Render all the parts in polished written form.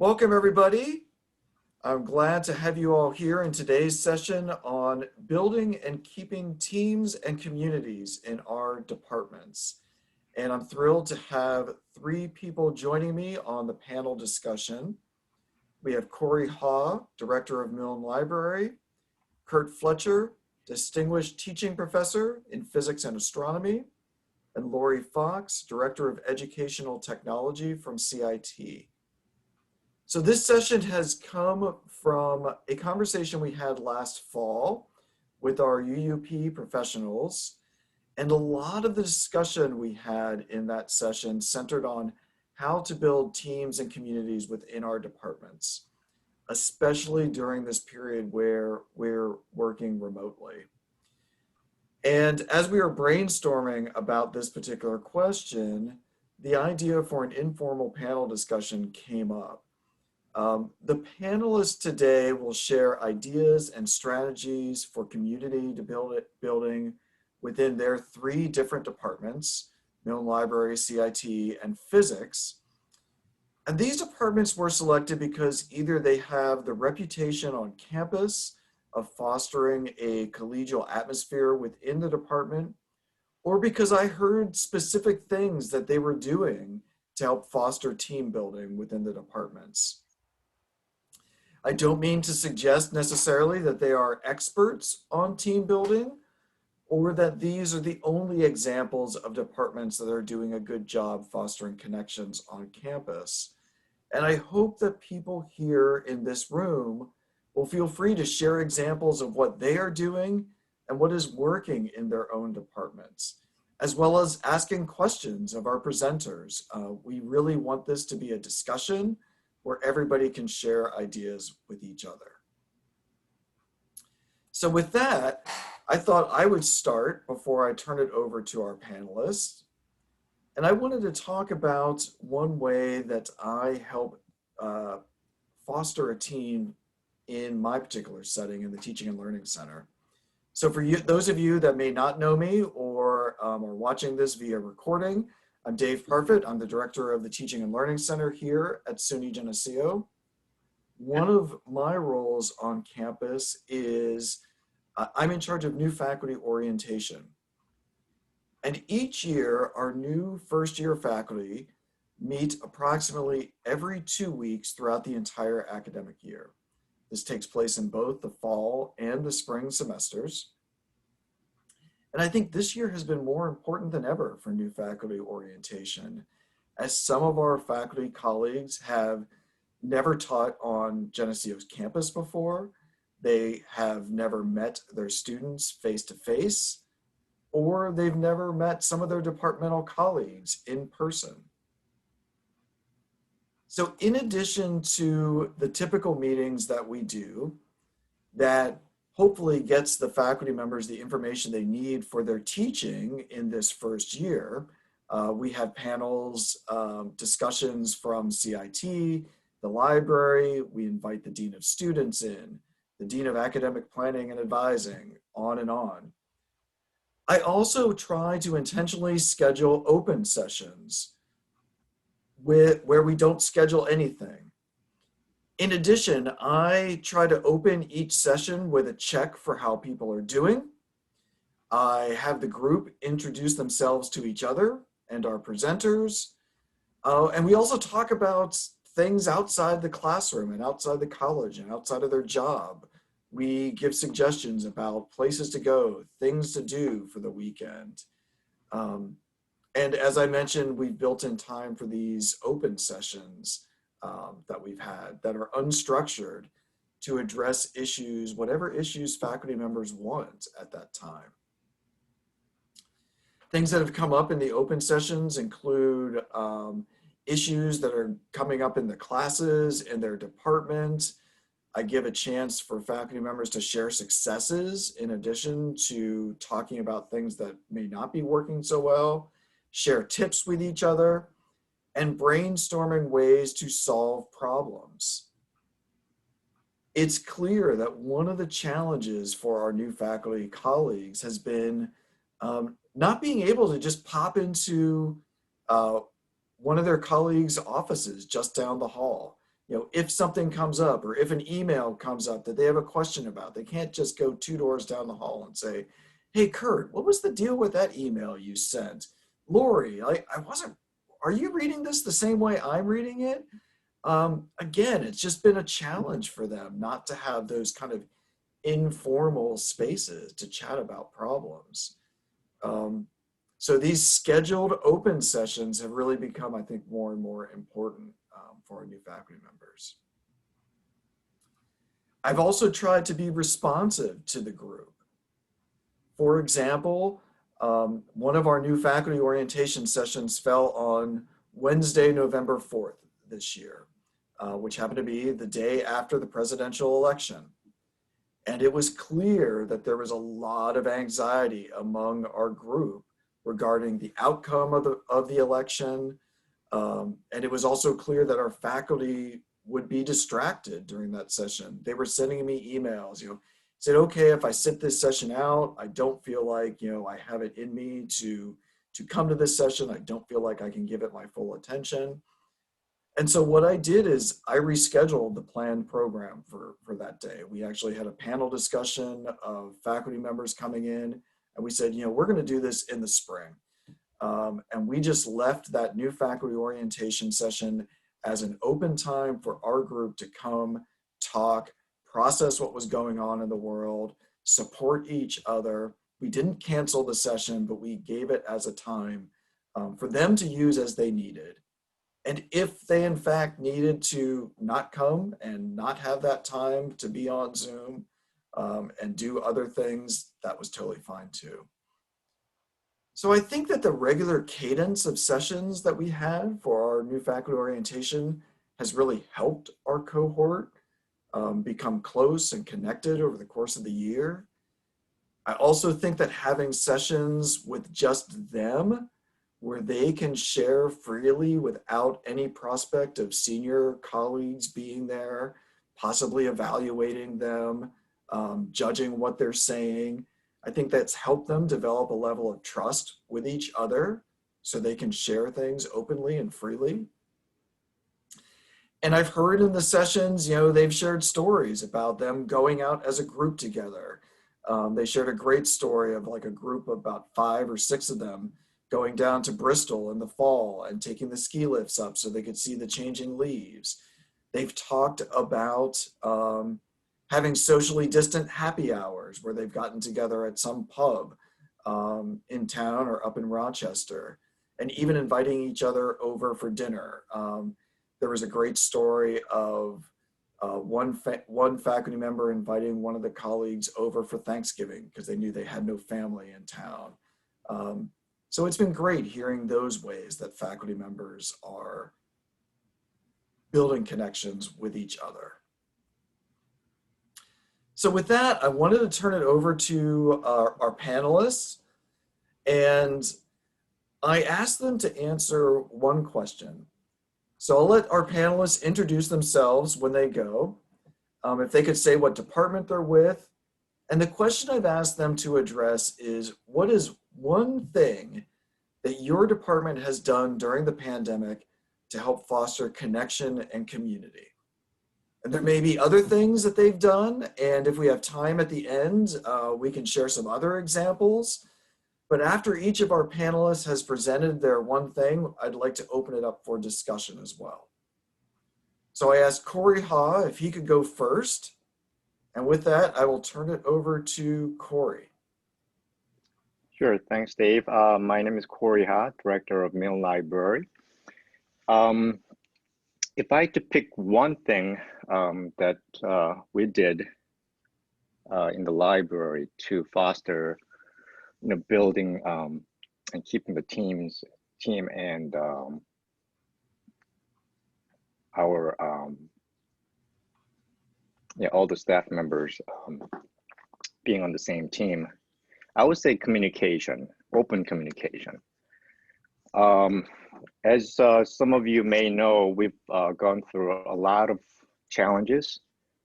Welcome, everybody. I'm glad to have you all here in today's session on building and keeping teams and communities in our departments. And I'm thrilled to have three people joining me on the panel discussion. We have Corey Haw, Director of Milne Library, Kurt Fletcher, Distinguished Teaching Professor in Physics and Astronomy, and Laurie Fox, Director of Educational Technology from CIT. So this session has come from a conversation we had last fall with our UUP professionals. And a lot of the discussion we had in that session centered on how to build teams and communities within our departments, especially during this period where we're working remotely. And as we were brainstorming about this particular question, the idea for an informal panel discussion came up. The panelists today will share ideas and strategies for community building within their three different departments, Milne Library, CIT, and Physics. And these departments were selected because either they have the reputation on campus of fostering a collegial atmosphere within the department, or because I heard specific things that they were doing to help foster team building within the departments. I don't mean to suggest necessarily that they are experts on team building or that these are the only examples of departments that are doing a good job fostering connections on campus. And I hope that people here in this room will feel free to share examples of what they are doing and what is working in their own departments, as well as asking questions of our presenters. We really want this to be a discussion where everybody can share ideas with each other. So with that, I thought I would start before I turn it over to our panelists. And I wanted to talk about one way that I help foster a team in my particular setting in the Teaching and Learning Center. So for you, those of you that may not know me or are watching this via recording, I'm Dave Parfit. I'm the director of the Teaching and Learning Center here at SUNY Geneseo. One of my roles on campus is I'm in charge of new faculty orientation. And each year, our new first-year faculty meet approximately every 2 weeks throughout the entire academic year. This takes place in both the fall and the spring semesters. And I think this year has been more important than ever for new faculty orientation, as some of our faculty colleagues have never taught on Geneseo's campus before. They have never met their students face-to-face, or they've never met some of their departmental colleagues in person. So in addition to the typical meetings that we do that hopefully gets the faculty members the information they need for their teaching in this first year. We have panels, discussions from CIT, the library, we invite the Dean of Students in, the Dean of Academic Planning and Advising, on and on. I also try to intentionally schedule open sessions where we don't schedule anything. In addition, I try to open each session with a check for how people are doing. I have the group introduce themselves to each other and our presenters. And we also talk about things outside the classroom and outside the college and outside of their job. We give suggestions about places to go, things to do for the weekend. And as I mentioned, we've built in time for these open sessions that we've had that are unstructured to address issues, whatever issues faculty members want at that time. Things that have come up in the open sessions include issues that are coming up in the classes, in their department. I give a chance for faculty members to share successes in addition to talking about things that may not be working so well, share tips with each other, and brainstorming ways to solve problems. It's clear that one of the challenges for our new faculty colleagues has been not being able to just pop into one of their colleagues' offices just down the hall. if something comes up or if an email comes up that they have a question about, they can't just go 2 doors down the hall and say, hey, Kurt, what was the deal with that email you sent? Laurie, I wasn't, are you reading this the same way I'm reading it? Again, it's just been a challenge for them not to have those kind of informal spaces to chat about problems. So these scheduled open sessions have really become, I think, more and more important for our new faculty members. I've also tried to be responsive to the group. For example, one of our new faculty orientation sessions fell on Wednesday, November 4th this year, which happened to be the day after the presidential election. And it was clear that there was a lot of anxiety among our group regarding the outcome of the election. And it was also clear that our faculty would be distracted during that session. They were sending me emails, is it okay if I sit this session out? I don't feel like, I have it in me to come to this session. I don't feel like I can give it my full attention. And so what I did is I rescheduled the planned program for that day. We actually had a panel discussion of faculty members coming in, and we said, we're going to do this in the spring. And we just left that new faculty orientation session as an open time for our group to come, talk, process what was going on in the world, support each other. We didn't cancel the session, but we gave it as a time for them to use as they needed. And if they in fact needed to not come and not have that time to be on Zoom and do other things, that was totally fine too. So I think that the regular cadence of sessions that we had for our new faculty orientation has really helped our cohort become close and connected over the course of the year. I also think that having sessions with just them where they can share freely without any prospect of senior colleagues being there, possibly evaluating them, judging what they're saying. I think that's helped them develop a level of trust with each other so they can share things openly and freely. And I've heard in the sessions, they've shared stories about them going out as a group together. They shared a great story of like a group of about 5 or 6 of them going down to Bristol in the fall and taking the ski lifts up so they could see the changing leaves. They've talked about having socially distant happy hours where they've gotten together at some pub in town or up in Rochester, and even inviting each other over for dinner. There was a great story of one faculty member inviting one of the colleagues over for Thanksgiving because they knew they had no family in town. So it's been great hearing those ways that faculty members are building connections with each other. So with that, I wanted to turn it over to our panelists, and I asked them to answer one question. So I'll let our panelists introduce themselves when they go, if they could say what department they're with. And the question I've asked them to address is, what is one thing that your department has done during the pandemic to help foster connection and community? And there may be other things that they've done, and if we have time at the end, we can share some other examples. But after each of our panelists has presented their one thing, I'd like to open it up for discussion as well. So I asked Corey Ha if he could go first. And with that, I will turn it over to Corey. Sure, thanks, Dave. My name is Corey Ha, Director of Milne Library. If I had to pick one thing that we did in the library to foster, building and keeping the team and our all the staff members being on the same team, I would say communication, open communication. As some of you may know, we've gone through a lot of challenges.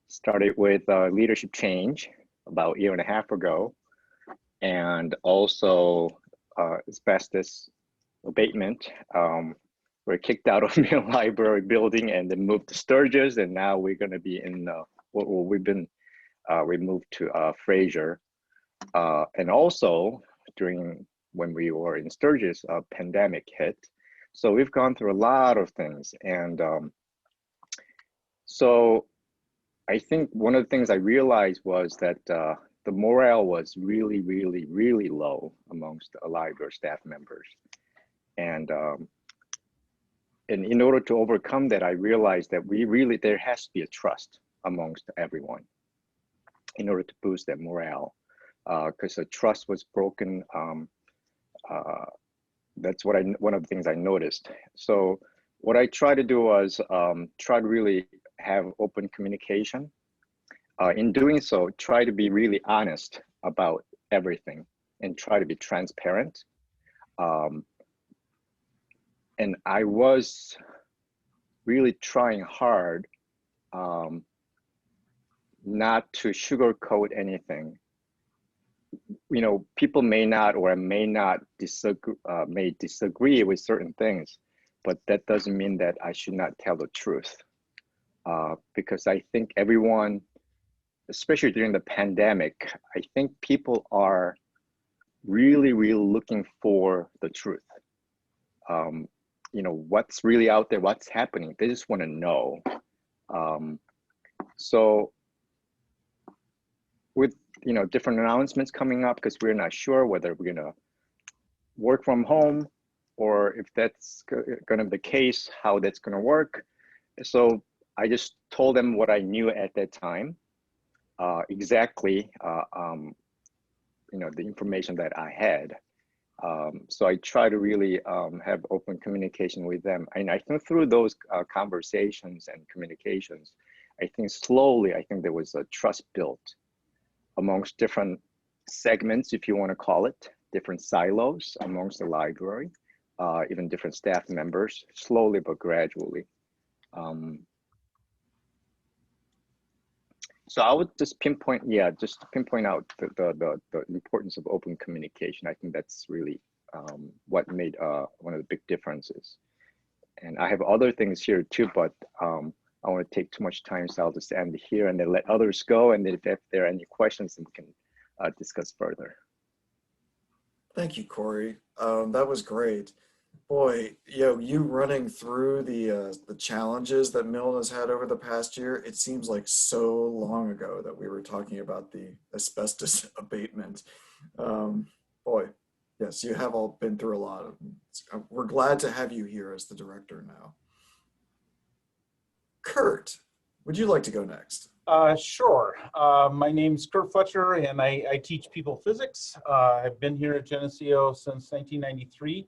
Started with leadership change about a year and a half ago, and also asbestos abatement were kicked out of Milne Library building and then moved to Sturgis, and now we're going to be in. We moved to Fraser, and also during when we were in Sturgis, a pandemic hit. So we've gone through a lot of things, and so I think one of the things I realized was that the morale was really, really, really low amongst the library staff members. And in order to overcome that, I realized that there has to be a trust amongst everyone in order to boost that morale, because the trust was broken. That's one of the things I noticed. So what I tried to do was try to really have open communication. In doing so, try to be really honest about everything and try to be transparent. And I was really trying hard not to sugarcoat anything. You know, people may not or may not disagree with certain things, but that doesn't mean that I should not tell the truth. Because I think everyone, especially during the pandemic, I think people are really, really looking for the truth. You know, what's really out there, what's happening. They just want to know. So with, you know, different announcements coming up, because we're not sure whether we're going to work from home or if that's going to be the case, how that's going to work. So I just told them what I knew at that time, exactly, you know, the information that I had. So I try to really have open communication with them. And I think through those conversations and communications, I think slowly, I think there was a trust built amongst different segments, if you want to call it, different silos amongst the library, even different staff members, slowly but gradually. So I would just pinpoint, just to pinpoint out the importance of open communication. I think that's really what made one of the big differences. And I have other things here too, but I want to take too much time, so I'll just end here and then let others go. And if there are any questions, we can discuss further. Thank you, Corey. That was great. Boy, you running through the challenges that Milne has had over the past year, it seems like so long ago that we were talking about the asbestos abatement. Boy, yes, you have all been through a lot. We're glad to have you here as the director now. Kurt, would you like to go next? Sure. My name's Kurt Fletcher, and I teach people physics. I've been here at Geneseo since 1993.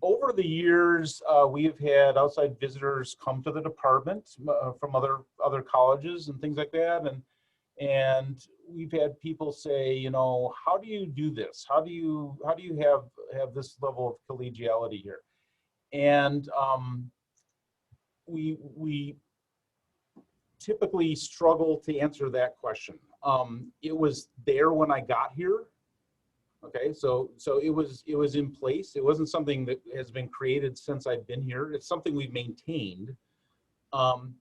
Over the years, we've had outside visitors come to the department from other colleges and things like that, and we've had people say, you know, how do you do this? How do you have this level of collegiality here? And we typically struggle to answer that question. It was there when I got here. Okay, so it was in place. It wasn't something that has been created since I've been here. It's something we've maintained. The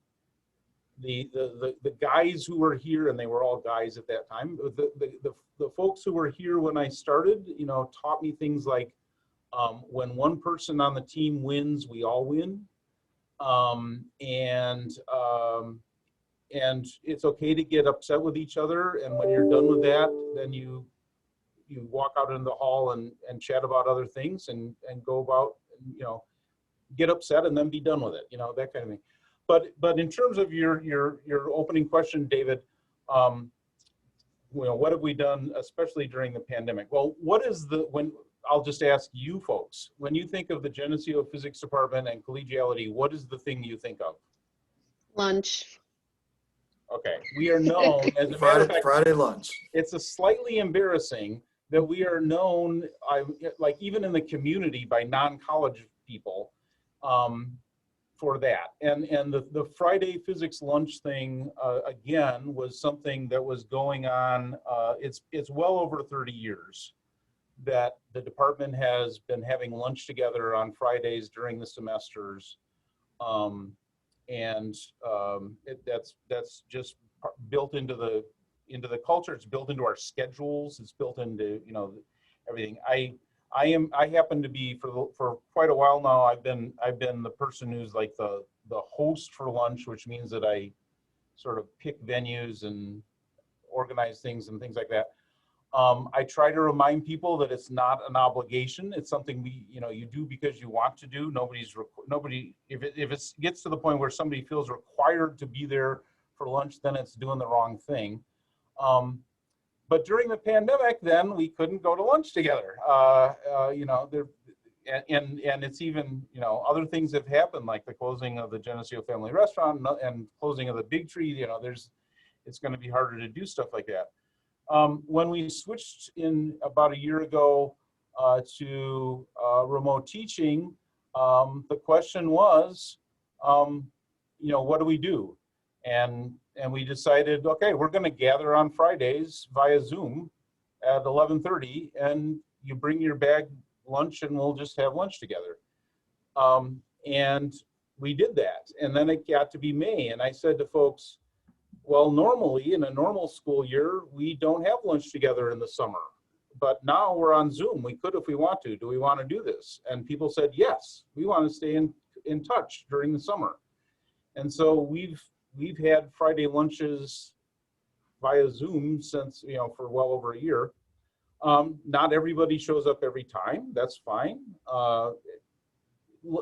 guys who were here, and they were all guys at that time, the folks who were here when I started, you know, taught me things like, when one person on the team wins, we all win. And it's okay to get upset with each other. And when you're done with that, then you walk out into the hall and chat about other things and go about, you know, get upset and then be done with it, you know, that kind of thing. But in terms of your opening question, David, you know, what have we done, especially during the pandemic? Well, I'll just ask you folks, when you think of the Geneseo Physics Department and collegiality, what is the thing you think of? Lunch. Okay, we are known as a matter of fact, Friday lunch. It's a slightly embarrassing that we are known, like even in the community, by non-college people for that. And the Friday physics lunch thing, again, was something that was going on, it's well over 30 years. that the department has been having lunch together on Fridays during the semesters. That's just built into the culture. It's built into our schedules. It's built into, you know, everything. I happen to be for quite a while now. I've been the person who's like the host for lunch, which means that I sort of pick venues and organize things and things like that. I try to remind people that it's not an obligation. It's something you do because you want to do. If it gets to the point where somebody feels required to be there for lunch, then it's doing the wrong thing. But during the pandemic, then we couldn't go to lunch together. And it's even, other things have happened, like the closing of the Geneseo Family Restaurant and closing of the Big Tree. It's going to be harder to do stuff like that. When we switched in about a year ago to remote teaching, the question was, what do we do? And we decided, okay, we're going to gather on Fridays via Zoom at 11:30, and you bring your bag lunch, and we'll just have lunch together. And we did that, and then it got to be May, and I said to folks, well, normally in a normal school year, we don't have lunch together in the summer, but now we're on Zoom. We could if we want to. Do we want to do this? And people said, yes, we want to stay in touch during the summer. And so we've had Friday lunches via Zoom since, for well over a year. Not everybody shows up every time. That's fine.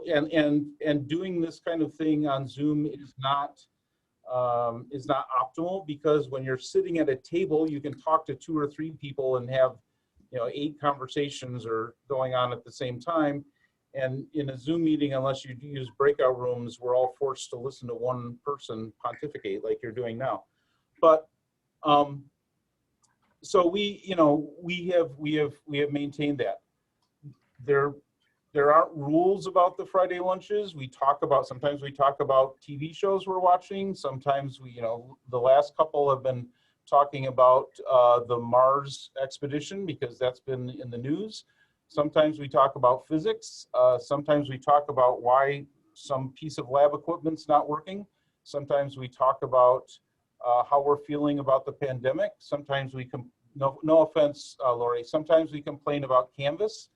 And doing this kind of thing on Zoom is not optimal, because when you're sitting at a table, you can talk to 2 or 3 people and have 8 conversations or going on at the same time. And in a Zoom meeting, unless you use breakout rooms, we're all forced to listen to one person pontificate like you're doing now. But so we have maintained that. There aren't rules about the Friday lunches. Sometimes we talk about TV shows we're watching. Sometimes the last couple have been talking about the Mars expedition, because that's been in the news. Sometimes we talk about physics. Sometimes we talk about why some piece of lab equipment's not working. Sometimes we talk about how we're feeling about the pandemic. Sometimes no offense, Laurie, sometimes we complain about Canvas.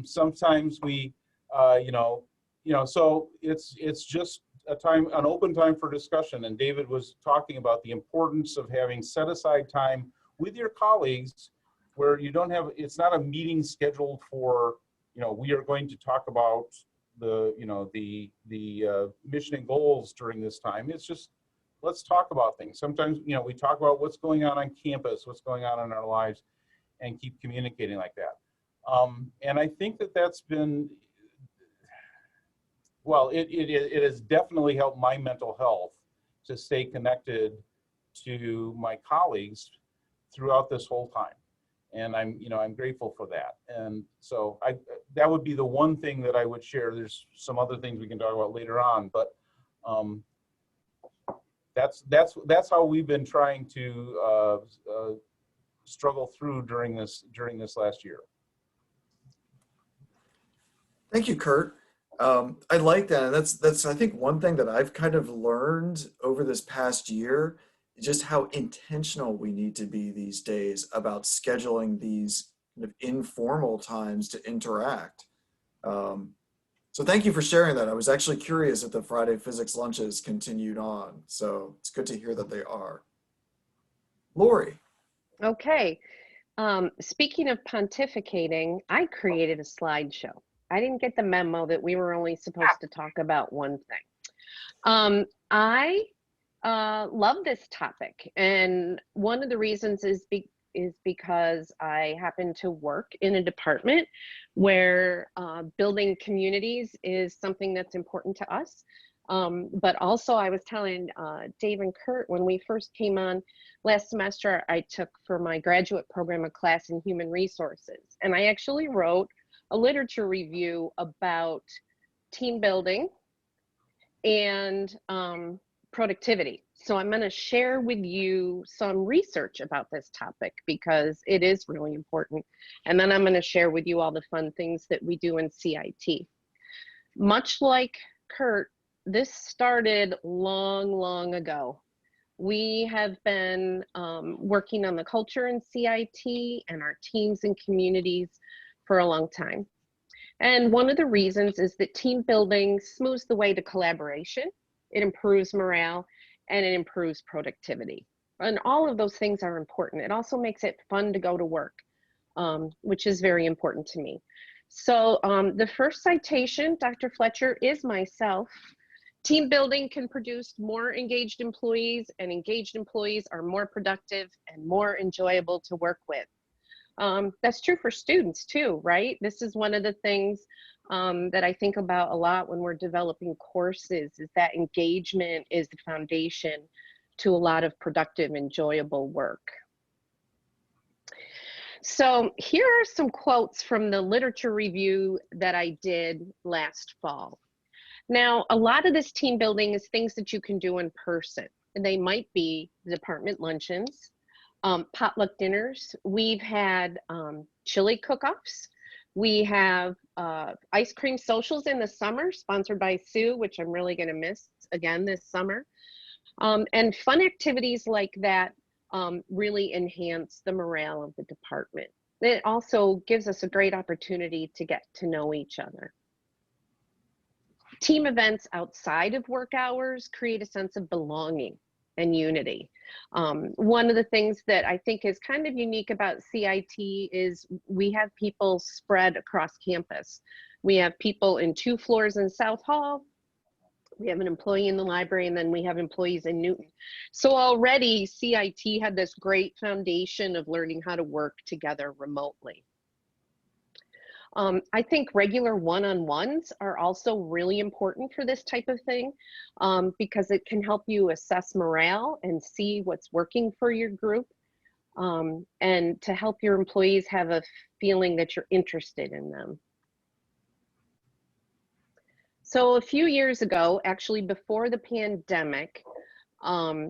Sometimes we, so it's just an open time for discussion. And David was talking about the importance of having set aside time with your colleagues where it's not a meeting scheduled for, we are going to talk about the mission and goals during this time. It's just, let's talk about things. Sometimes, we talk about what's going on campus, what's going on in our lives, and keep communicating like that. And I think that's been, well, it has definitely helped my mental health to stay connected to my colleagues throughout this whole time. And I'm grateful for that. And so that would be the one thing that I would share. There's some other things we can talk about later on, but that's how we've been trying to struggle through during this last year. Thank you, Kurt. I like that. And that's I think one thing that I've kind of learned over this past year, just how intentional we need to be these days about scheduling these kind of informal times to interact. So thank you for sharing that. I was actually curious if the Friday physics lunches continued on. So it's good to hear that they are. Laurie. Okay. Speaking of pontificating, I created a slideshow. I didn't get the memo that we were only supposed to talk about one thing. I love this topic, and one of the reasons is because I happen to work in a department where building communities is something that's important to us. But also I was telling Dave and Kurt, when we first came on last semester, I took for my graduate program a class in human resources, and I actually wrote a literature review about team building and productivity. So I'm going to share with you some research about this topic because it is really important. And then I'm going to share with you all the fun things that we do in CIT. Much like Kurt, this started long, long ago. We have been working on the culture in CIT and our teams and communities for a long time. And one of the reasons is that team building smooths the way to collaboration, it improves morale, and it improves productivity. And all of those things are important. It also makes it fun to go to work, which is very important to me. So the first citation, Dr. Fletcher, is myself. Team building can produce more engaged employees, and engaged employees are more productive and more enjoyable to work with. That's true for students too, right? This is one of the things that I think about a lot when we're developing courses, is that engagement is the foundation to a lot of productive, enjoyable work. So here are some quotes from the literature review that I did last fall. Now, a lot of this team building is things that you can do in person. And they might be department luncheons, potluck dinners. We've had chili cook-offs. We have ice cream socials in the summer, sponsored by Sue, which I'm really going to miss again this summer. And fun activities like that really enhance the morale of the department. It also gives us a great opportunity to get to know each other. Team events outside of work hours create a sense of belonging and unity. One of the things that I think is kind of unique about CIT is we have people spread across campus. We have people in 2 floors in South Hall. We have an employee in the library, and then we have employees in Newton. So already CIT had this great foundation of learning how to work together remotely. I think regular one-on-ones are also really important for this type of thing because it can help you assess morale and see what's working for your group and to help your employees have a feeling that you're interested in them. So a few years ago, actually before the pandemic,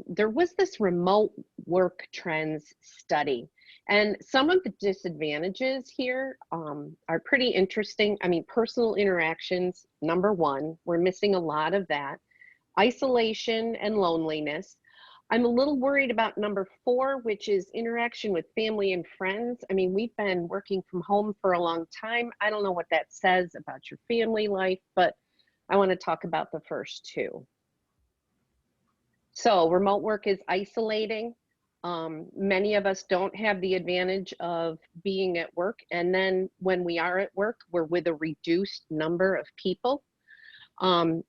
there was this remote work trends study. And some of the disadvantages here are pretty interesting. I mean, personal interactions, number one, we're missing a lot of that. Isolation and loneliness. I'm a little worried about number 4, which is interaction with family and friends. I mean, we've been working from home for a long time. I don't know what that says about your family life, but I want to talk about the first 2. So remote work is isolating. Many of us don't have the advantage of being at work. And then when we are at work, we're with a reduced number of people.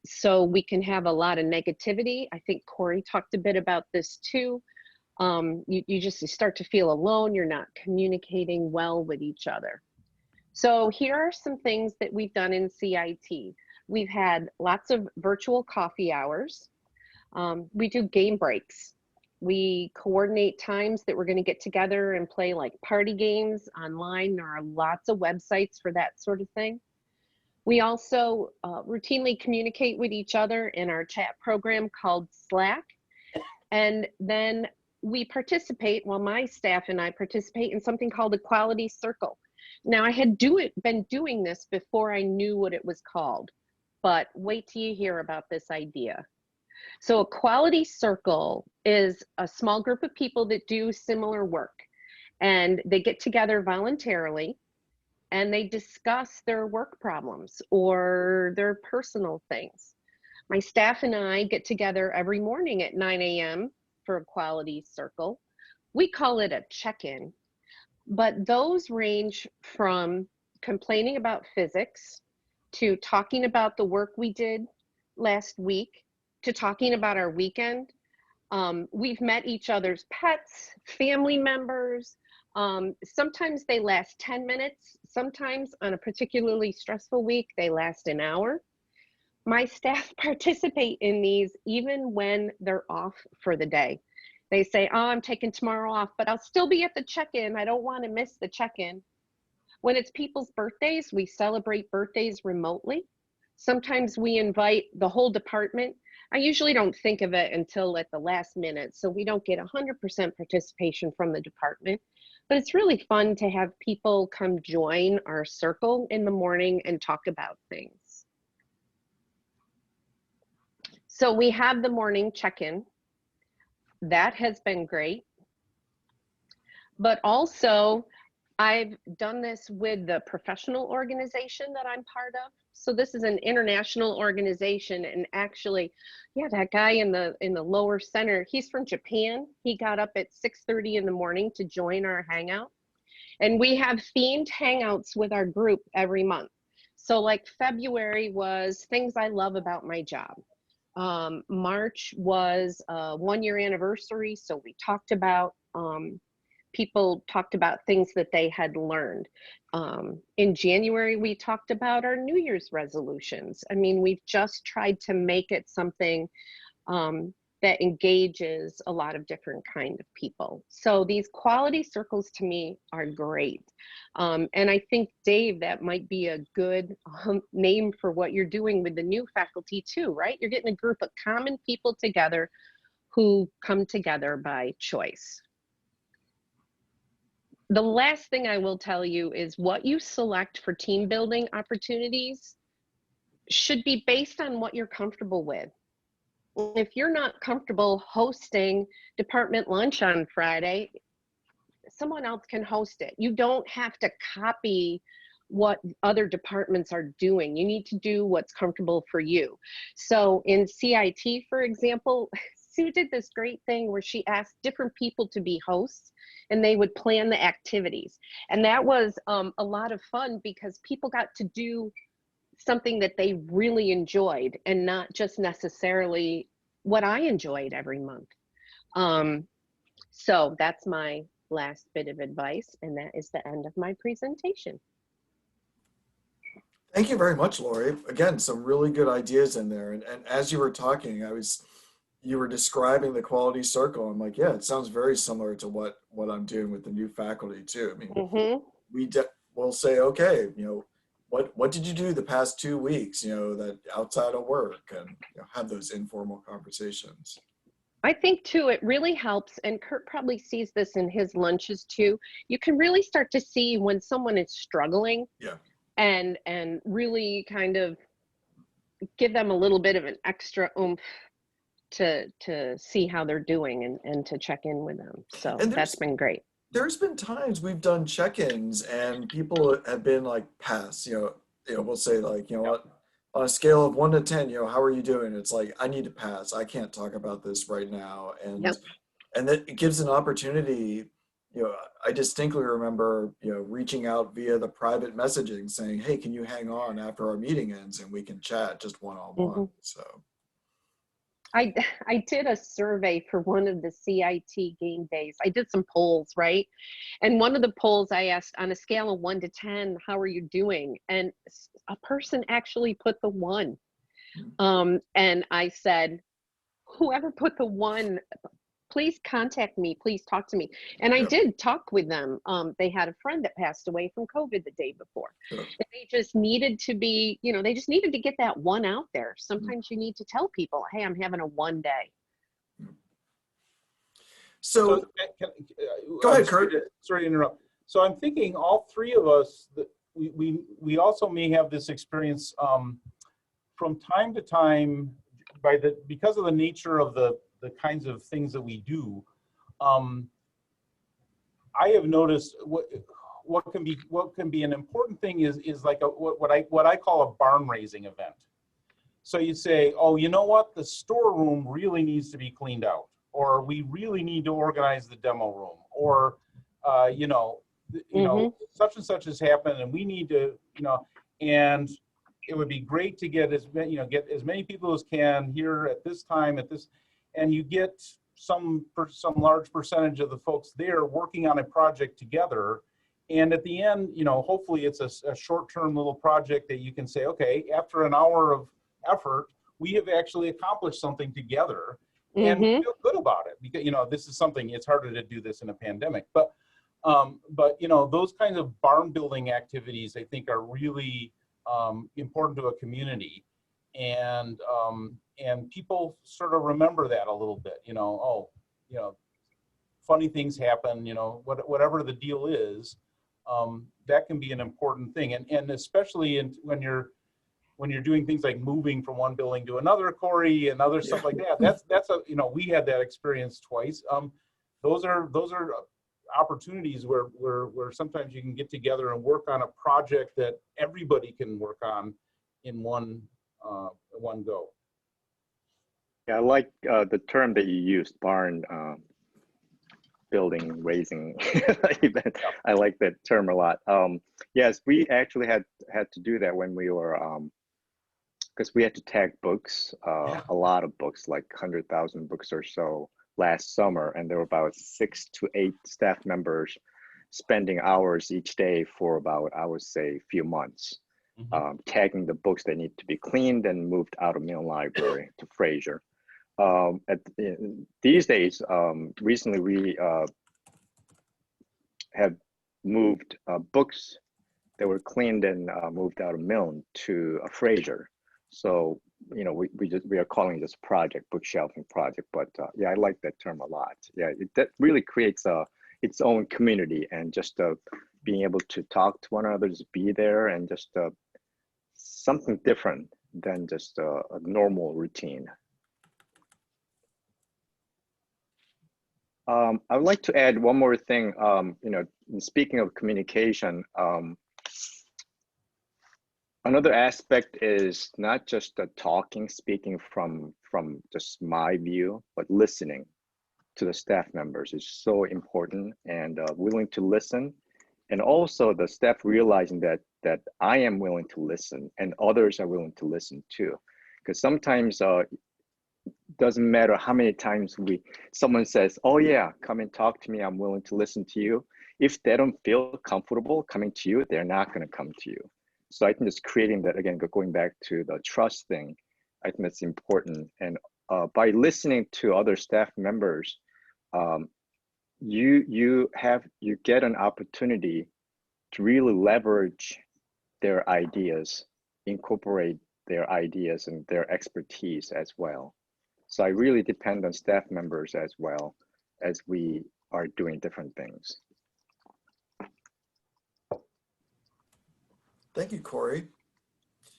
So we can have a lot of negativity. I think Corey talked a bit about this too. You just start to feel alone. You're not communicating well with each other. So here are some things that we've done in CIT. We've had lots of virtual coffee hours. We do game breaks. We coordinate times that we're going to get together and play like party games online. There are lots of websites for that sort of thing. We also routinely communicate with each other in our chat program called Slack. And then we participate, well, my staff and I participate in something called a quality circle. Now, I had been doing this before I knew what it was called, but wait till you hear about this idea. So a quality circle is a small group of people that do similar work, and they get together voluntarily and they discuss their work problems or their personal things. My staff and I get together every morning at 9 a.m. for a quality circle. We call it a check-in, but those range from complaining about physics to talking about the work we did last week to talking about our weekend. We've met each other's pets, family members. Sometimes they last 10 minutes. Sometimes on a particularly stressful week, they last an hour. My staff participate in these even when they're off for the day. They say, oh, I'm taking tomorrow off, but I'll still be at the check-in. I don't want to miss the check-in. When it's people's birthdays, we celebrate birthdays remotely. Sometimes we invite the whole department. I usually don't think of it until at the last minute, so we don't get 100% participation from the department. But it's really fun to have people come join our circle in the morning and talk about things. So we have the morning check-in. That has been great. But also, I've done this with the professional organization that I'm part of. So this is an international organization, and actually, yeah, that guy in the lower center, he's from Japan. He got up at 6:30 in the morning to join our hangout. And we have themed hangouts with our group every month. So like February was things I love about my job. March was a 1-year anniversary, so we talked about people talked about things that they had learned. In January, we talked about our New Year's resolutions. I mean, we've just tried to make it something that engages a lot of different kind of people. So these quality circles to me are great. And I think, Dave, that might be a good name for what you're doing with the new faculty too, right? You're getting a group of common people together who come together by choice. The last thing I will tell you is what you select for team building opportunities should be based on what you're comfortable with. If you're not comfortable hosting department lunch on Friday, someone else can host it. You don't have to copy what other departments are doing. You need to do what's comfortable for you. So in CIT, for example, Sue did this great thing where she asked different people to be hosts and they would plan the activities. And that was a lot of fun because people got to do something that they really enjoyed and not just necessarily what I enjoyed every month. So that's my last bit of advice, and that is the end of my presentation. Thank you very much, Laurie. Again, some really good ideas in there. And as you were talking, you were describing the quality circle. I'm like, yeah, it sounds very similar to what I'm doing with the new faculty too. I mean, we'll say, okay, what did you do the past 2 weeks, that outside of work, and have those informal conversations. I think too, it really helps, and Kurt probably sees this in his lunches too. You can really start to see when someone is struggling, yeah, and really kind of give them a little bit of an extra oomph to see how they're doing and to check in with them. So that's been great. There's been times we've done check-ins and people have been like, pass, we'll say like, what, on a scale of 1 to 10, how are you doing? It's like, I need to pass. I can't talk about this right now. And and that it gives an opportunity. I distinctly remember, reaching out via the private messaging saying, hey, can you hang on after our meeting ends and we can chat just one-on-one. So I did a survey for one of the CIT game days. I did some polls, right? And one of the polls I asked, on a scale of 1 to 10, how are you doing? And a person actually put the 1. And I said, whoever put the 1, please contact me, please talk to me. And I did talk with them. They had a friend that passed away from COVID the day before. And they just needed to be, they just needed to get that 1 out there. Sometimes you need to tell people, hey, I'm having a 1 day. So go ahead, Kurt. Sorry to interrupt. So I'm thinking all 3 of us, that we also may have this experience from time to time because of the nature of the kinds of things that we do. I have noticed what can be an important thing is like what I call a barn raising event. So you say, oh, you know what, the storeroom really needs to be cleaned out, or we really need to organize the demo room, or such and such has happened, and we need to, and it would be great to get as many people as can here at this time and you get some large percentage of the folks there working on a project together. And at the end, hopefully it's a short-term little project that you can say, okay, after an hour of effort, we have actually accomplished something together, and we feel good about it. Because, this is something, it's harder to do this in a pandemic, but those kinds of barn building activities, I think, are really important to a community. and people sort of remember that a little bit, oh, funny things happen, whatever the deal is, that can be an important thing. And especially when you're doing things like moving from one building to another, Corey, and other stuff like that. That's we had that experience twice. Those are opportunities where sometimes you can get together and work on a project that everybody can work on in one go. Yeah, I like the term that you used, barn building raising event. I like that term a lot. Yes, we actually had to do that when we were because we had to tag books, a lot of books, like 100,000 books or so last summer, and there were about 6 to 8 staff members spending hours each day for about, I would say, a few months, tagging the books that need to be cleaned and moved out of Milne Library to Fraser. These days, recently we have moved books that were cleaned and moved out of Milne to Fraser. So, we are calling this project bookshelving project, but yeah, I like that term a lot. Yeah, that really creates its own community, and just being able to talk to one another, just be there, and just something different than just a normal routine. I would like to add one more thing. Speaking of communication, another aspect is not just the talking, speaking from just my view, but listening to the staff members is so important, and willing to listen, and also the staff realizing that I am willing to listen and others are willing to listen too, because sometimes doesn't matter how many times someone says, oh yeah, come and talk to me, I'm willing to listen to you. If they don't feel comfortable coming to you, they're not going to come to you. So I think just creating that, again, going back to the trust thing, I think that's important. And by listening to other staff members, you get an opportunity to really leverage their ideas, incorporate their ideas and their expertise as well. So I really depend on staff members as well as we are doing different things. Thank you, Corey.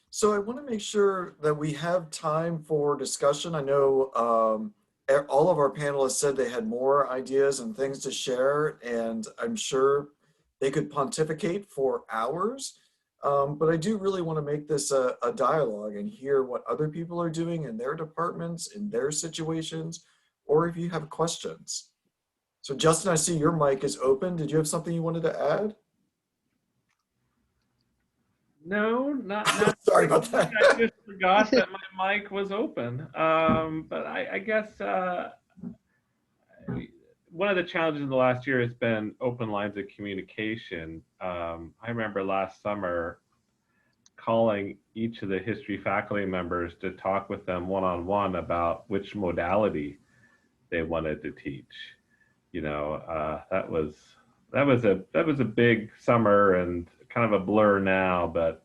So I want to make sure that we have time for discussion. I know all of our panelists said they had more ideas and things to share, and I'm sure they could pontificate for hours. But I do really want to make this a dialogue and hear what other people are doing in their departments, in their situations, or if you have questions. So Justin, I see your mic is open. Did you have something you wanted to add? No, not Sorry about that. I just forgot that my mic was open. But I guess one of the challenges in the last year has been open lines of communication. I remember last summer calling each of the history faculty members to talk with them one-on-one about which modality they wanted to teach. That was a big summer and kind of a blur now, but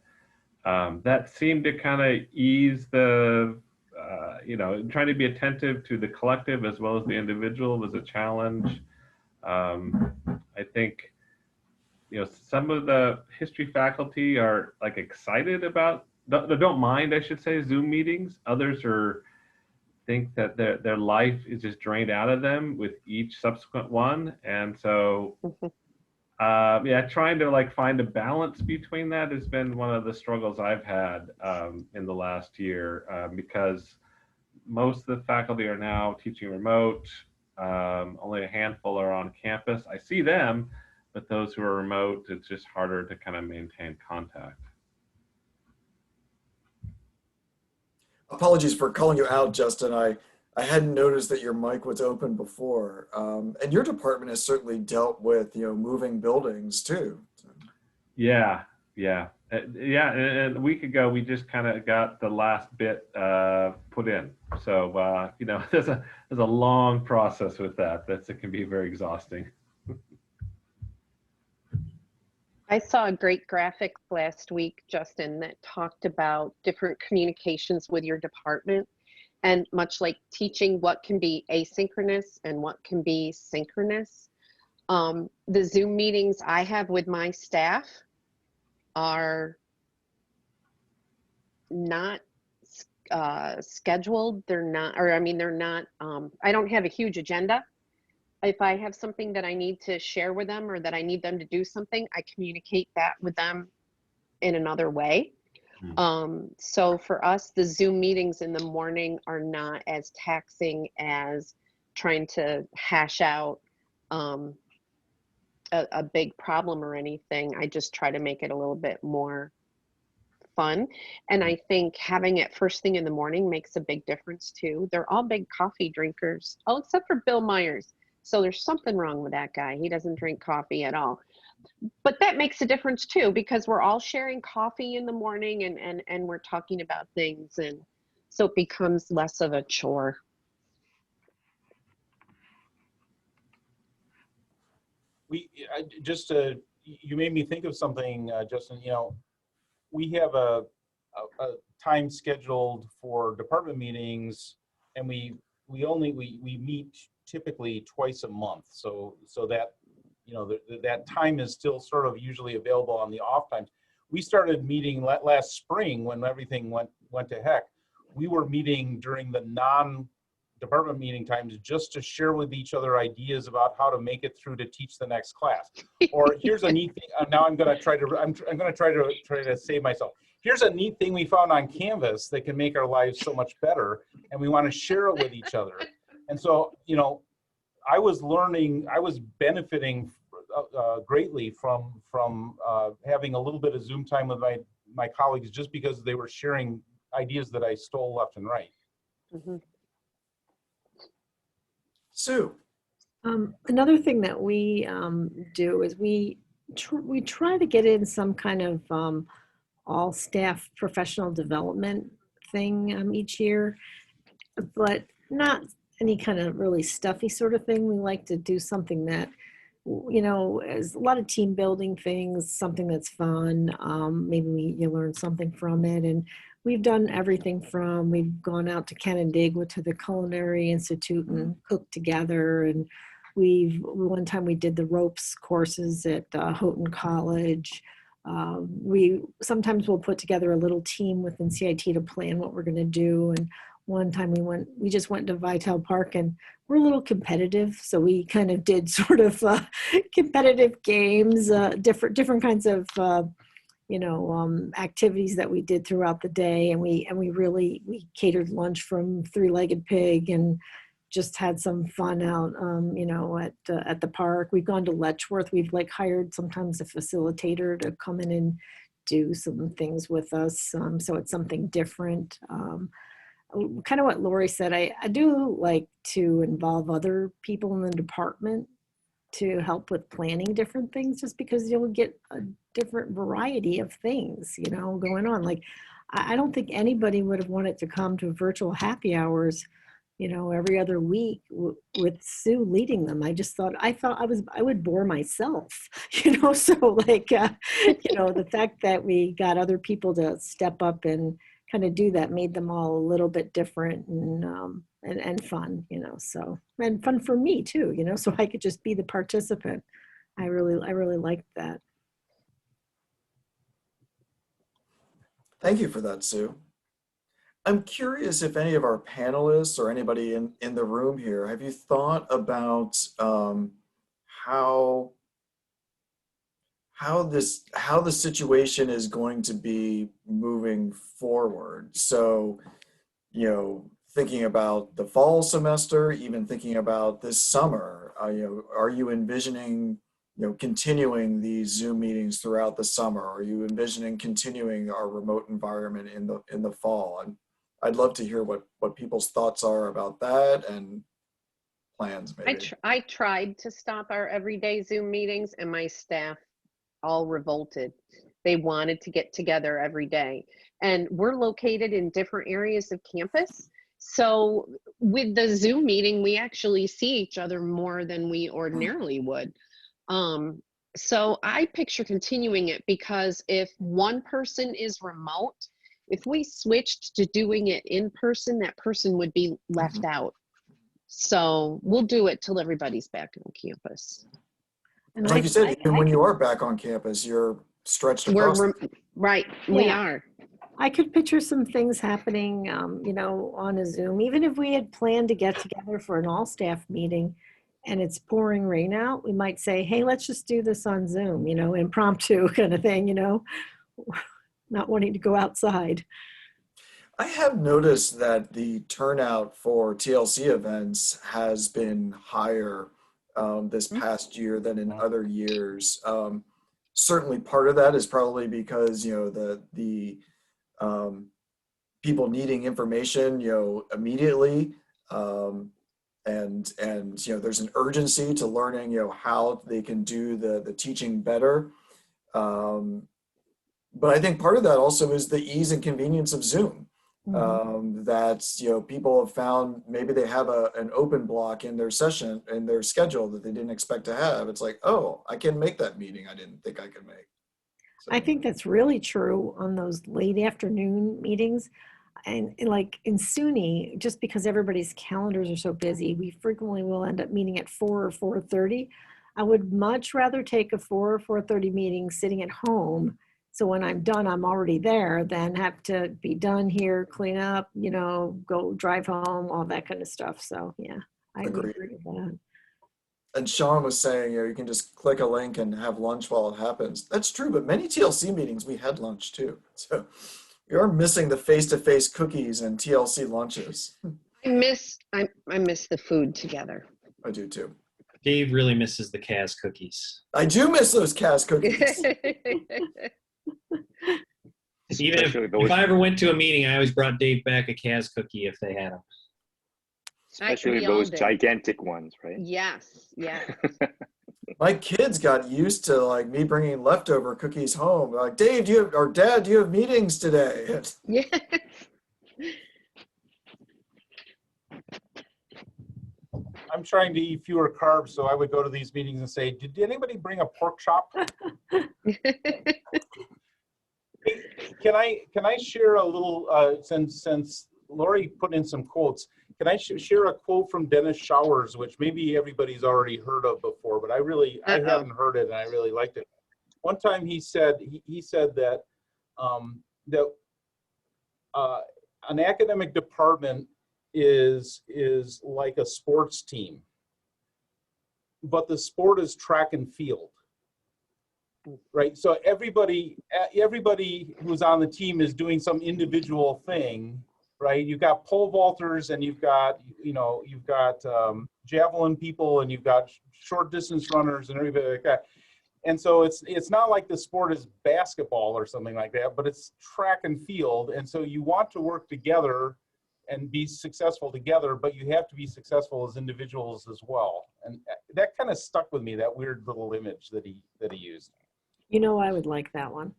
that seemed to kind of ease the, trying to be attentive to the collective as well as the individual was a challenge. I think, some of the history faculty are like excited about, don't mind, I should say, Zoom meetings. Others think that their life is just drained out of them with each subsequent one. And so, trying to find a balance between that has been one of the struggles I've had in the last year, because most of the faculty are now teaching remote. Only a handful are on campus. I see them, but those who are remote, it's just harder to kind of maintain contact. Apologies for calling you out, Justin. I hadn't noticed that your mic was open before. And your department has certainly dealt with, moving buildings too. Yeah. And a week ago, we just kind of got the last bit put in. So, there's a long process with that. It can be very exhausting. I saw a great graphic last week, Justin, that talked about different communications with your department. And much like teaching what can be asynchronous and what can be synchronous, the Zoom meetings I have with my staff are not scheduled. They're not, or I mean, they're not, I don't have a huge agenda. If I have something that I need to share with them or that I need them to do something, I communicate that with them in another way. So for us, the Zoom meetings in the morning are not as taxing as trying to hash out a big problem or anything. I just try to make it a little bit more fun. And I think having it first thing in the morning makes a big difference too. They're all big coffee drinkers, oh, except for Bill Myers. So there's something wrong with that guy. He doesn't drink coffee at all. But that makes a difference too, because we're all sharing coffee in the morning and we're talking about things. And so it becomes less of a chore. You made me think of something, Justin. You know, we have a time scheduled for department meetings, and we meet typically twice a month. So that, you know, that time is still sort of usually available on the off times. We started meeting last spring when everything went to heck. We were meeting during the non-department meeting times just to share with each other ideas about how to make it through to teach the next class. Or here's a neat thing. Now I'm going to try to save myself. Here's a neat thing we found on Canvas that can make our lives so much better, and we want to share it with each other. And so, you know, I was benefiting greatly from having a little bit of Zoom time with my colleagues, just because they were sharing ideas that I stole left and right. Mm-hmm. Sue. Another thing that we do is we try to get in some kind of all staff professional development thing each year, but not any kind of really stuffy sort of thing. We like to do something that, you know, is a lot of team building things, something that's fun. Maybe you learn something from it. And we've done everything from, we've gone out to Canandaigua to the Culinary Institute and cooked together. And one time we did the ropes courses at Houghton College. Sometimes we'll put together a little team within CIT to plan what we're going to do. And one time we just went to Vital Park, and we're a little competitive. So we kind of did sort of competitive games, different kinds of, activities that we did throughout the day. And we catered lunch from Three-Legged Pig and just had some fun out, at the park. We've gone to Letchworth. We've hired sometimes a facilitator to come in and do some things with us. So it's something different. Kind of what Laurie said, I do like to involve other people in the department to help with planning different things, just because you'll get a different variety of things, going on. I don't think anybody would have wanted to come to virtual happy hours, every other week with Sue leading them. I thought I would bore myself, so the fact that we got other people to step up and kind of do that made them all a little bit different and fun, and fun for me too, so I could just be the participant. I really liked that. Thank you for that, Sue. I'm curious if any of our panelists or anybody in the room here, have you thought about how the situation is going to be moving forward? So, thinking about the fall semester, even thinking about this summer, are you envisioning continuing these Zoom meetings throughout the summer? Are you envisioning continuing our remote environment in the fall? And I'd love to hear what people's thoughts are about that and plans maybe. I tried to stop our everyday Zoom meetings, and my staff all revolted. They wanted to get together every day. And we're located in different areas of campus. So with the Zoom meeting, we actually see each other more than we ordinarily would. So I picture continuing it because if one person is remote, if we switched to doing it in person, that person would be left out. So we'll do it till everybody's back on campus. And Like you said, even when you are back on campus, you're stretched across. Right, we Yeah. are. I could picture some things happening, you know, on a Zoom, even if we had planned to get together for an all-staff meeting and it's pouring rain out, we might say, hey, let's just do this on Zoom, you know, impromptu kind of thing, you know, not wanting to go outside. I have noticed that the turnout for TLC events has been higher this past year than in other years. Certainly part of that is probably because, you know, the people needing information, you know, immediately. And you know, there's an urgency to learning, you know, how they can do the teaching better. But I think part of that also is the ease and convenience of Zoom. That, you know, people have found maybe they have an open block in their session, in their schedule that they didn't expect to have. It's like, oh, I can make that meeting I didn't think I could make. So. I think that's really true on those late afternoon meetings. And like in SUNY, just because everybody's calendars are so busy, we frequently will end up meeting at 4 or 4:30. I would much rather take a 4 or 4:30 meeting sitting at home. So when I'm done, I'm already there, than have to be done here, clean up, you know, go drive home, all that kind of stuff. So yeah, I would Agreed. agree with that. And Sean was saying, you know, you can just click a link and have lunch while it happens. That's true, but many TLC meetings, we had lunch too. So you're missing the face-to-face cookies and TLC lunches. I miss the food together. I do too. Dave really misses the Kaz cookies. I do miss those Cas cookies. Even if I ever went to a meeting, I always brought Dave back a Kaz cookie if they had them. Especially We all those did. gigantic ones, right? Yes, yeah. My kids got used to like me bringing leftover cookies home. They're like, Dave, Dad, do you have meetings today? Yeah. I'm trying to eat fewer carbs, so I would go to these meetings and say, did anybody bring a pork chop? Can I share a little, since Laurie put in some quotes, can I share a quote from Dennis Showers, which maybe everybody's already heard of before, but I haven't heard it and I really liked it. One time he said that an academic department is like a sports team, but the sport is track and field. Right, so everybody who's on the team is doing some individual thing, right? You've got pole vaulters, and you've got javelin people, and you've got short distance runners, and everybody like that. And so it's not like the sport is basketball or something like that, but it's track and field. And so you want to work together and be successful together, but you have to be successful as individuals as well. And that kind of stuck with me, that weird little image that he used. You know, I would like that one.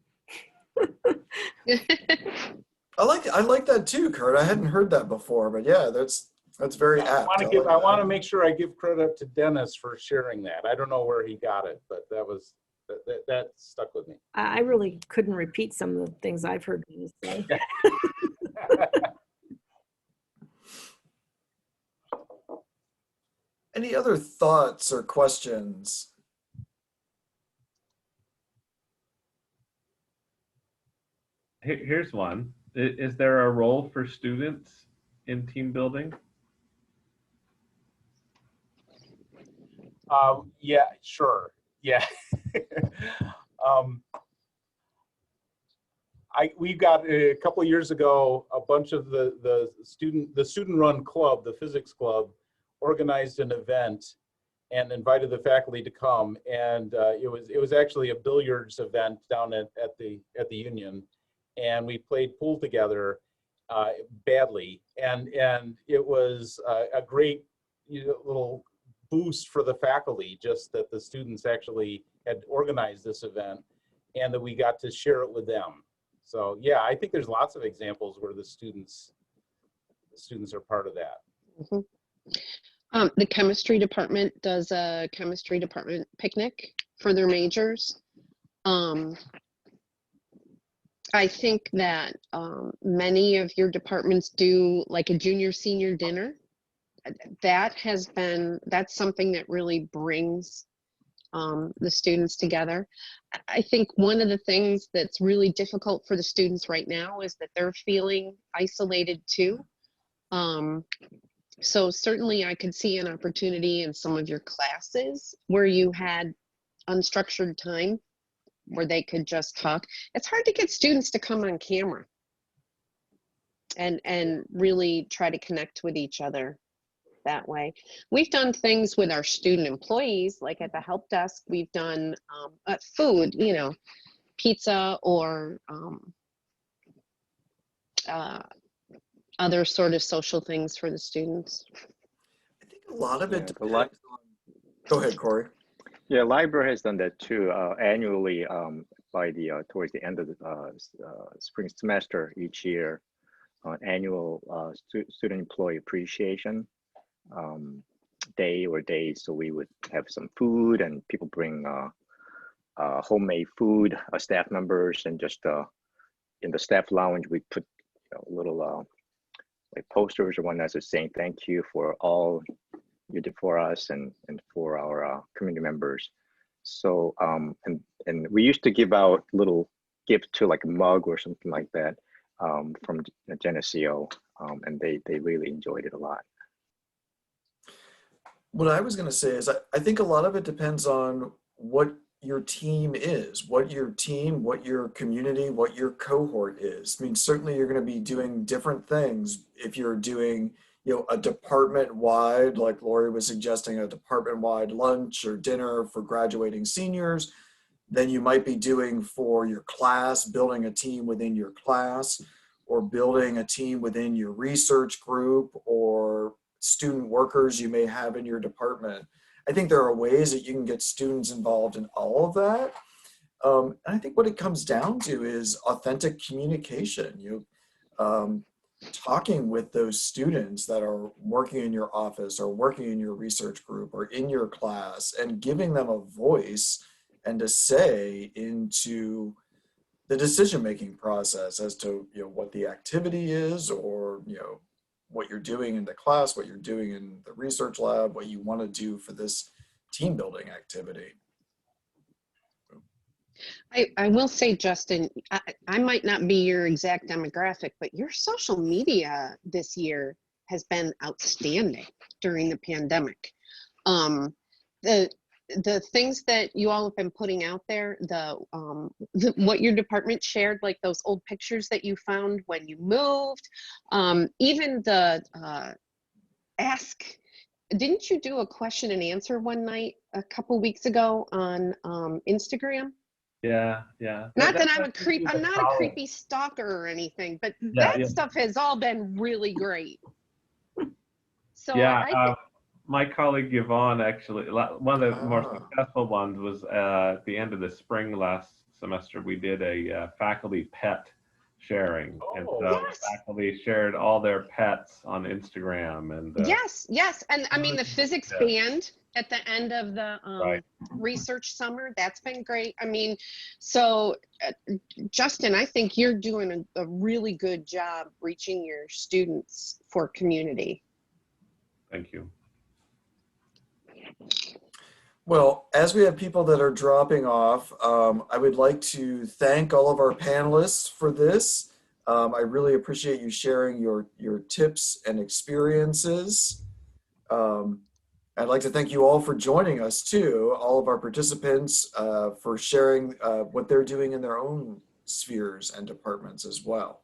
I like that too, Kurt. I hadn't heard that before, but yeah, that's very apt. I want to make sure I give credit to Dennis for sharing that. I don't know where he got it, but that stuck with me. I really couldn't repeat some of the things I've heard you say. Any other thoughts or questions? Here's one. Is there a role for students in team building? Yeah, sure. Yeah. We got a couple of years ago, a bunch of the student-run club, the physics club, organized an event and invited the faculty to come. And it was actually a billiards event down at the Union. And we played pool together badly, and it was a great little boost for the faculty, just that the students actually had organized this event and that we got to share it with them. So yeah, I think there's lots of examples where the students are part of that. Mm-hmm. The chemistry department does a chemistry department picnic for their majors. I think that many of your departments do like a junior senior dinner. That's something that really brings the students together. I think one of the things that's really difficult for the students right now is that they're feeling isolated too. So certainly I could see an opportunity in some of your classes where you had unstructured time where they could just talk. It's hard to get students to come on camera and really try to connect with each other that way. We've done things with our student employees, like at the help desk, we've done food, you know, pizza or other sort of social things for the students. I think a lot of it Yeah, depends on, go ahead, Corey. Yeah, library has done that too. Annually, by the towards the end of the spring semester each year, annual student employee appreciation day or days. So we would have some food, and people bring homemade food. Staff members, and just in the staff lounge, we put little like posters or whatnot, saying thank you for all you did for us and for our community members. So and we used to give out little gift to like a mug or something like that from Geneseo, and they really enjoyed it a lot. What I was going to say is I think a lot of it depends on what your team is, what your team, what your community, what your cohort is. I mean, certainly you're going to be doing different things if you're doing, you know, a department-wide, like Laurie was suggesting, a department-wide lunch or dinner for graduating seniors, than you might be doing for your class, building a team within your class, or building a team within your research group, or student workers you may have in your department. I think there are ways that you can get students involved in all of that. And I think what it comes down to is authentic communication. Talking with those students that are working in your office or working in your research group or in your class, and giving them a voice and a say into the decision-making process as to, you know, what the activity is, or, you know, what you're doing in the class, what you're doing in the research lab, what you want to do for this team building activity. I will say, Justin, I might not be your exact demographic, but your social media this year has been outstanding during the pandemic. The things that you all have been putting out there, what your department shared, like those old pictures that you found when you moved, even the didn't you do a question and answer one night a couple weeks ago on Instagram? Yeah. Not that I'm I'm not a creepy stalker or anything, but Yeah, that stuff has all been really great. So yeah. My colleague Yvonne, actually, one of the more successful ones was at the end of the spring last semester, we did a faculty pet sharing. And so yes. faculty shared all their pets on Instagram. And yes. And I mean, the physics band at the end of the right. research summer, that's been great. I mean, so Justin, I think you're doing a really good job reaching your students for community. Thank you. Well, as we have people that are dropping off, I would like to thank all of our panelists for this. I really appreciate you sharing your tips and experiences. I'd like to thank you all for joining us too, all of our participants for sharing what they're doing in their own spheres and departments as well.